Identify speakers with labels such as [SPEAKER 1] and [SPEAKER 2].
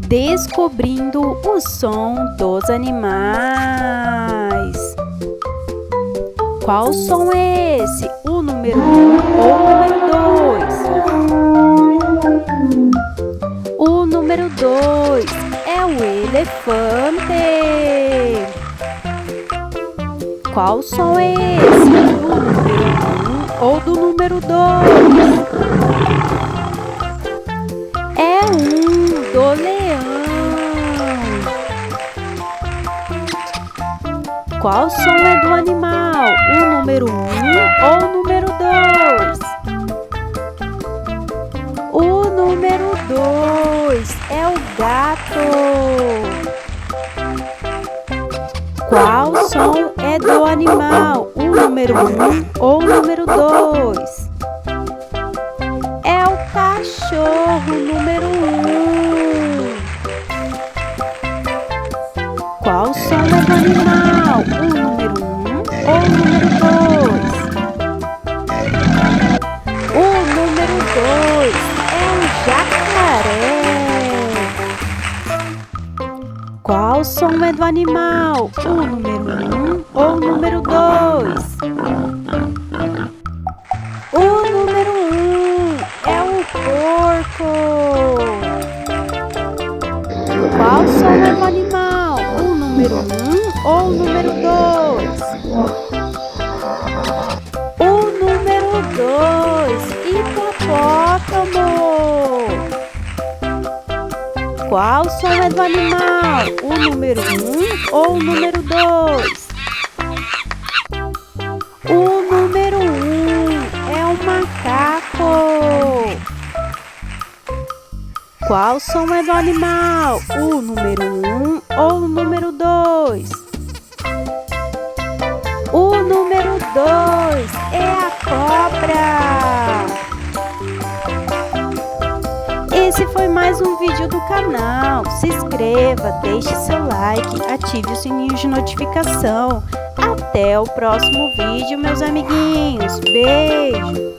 [SPEAKER 1] Descobrindo o som dos animais. Qual som é esse? O número 1 ou o número 2? O número 2 é o elefante. Qual som é esse? Do número 1 ou do número 2? É do leão. Qual som é do animal? O número 1 ou o número 2? O número 2 é o gato. Qual som é do animal? O número 1 ou o número 2? É o cachorro, número 1. Qual som é do animal? O número 1 ou o número 2? O número 2 é o jacaré. Qual som é do animal? O número 1 ou o número 2? O número 1 é o porco. Qual som é do animal? O número 1 ou o número 2? O número 2, hipopótamo. Qual som é do animal? O número 1 ou o número 2? O número 1 é o macaco. Qual som é do animal? O número 1 ou o número 2? O número 2 é a cobra. Esse foi mais um vídeo do canal. Se inscreva, deixe seu like, ative o sininho de notificação. Até o próximo vídeo, meus amiguinhos. Beijo!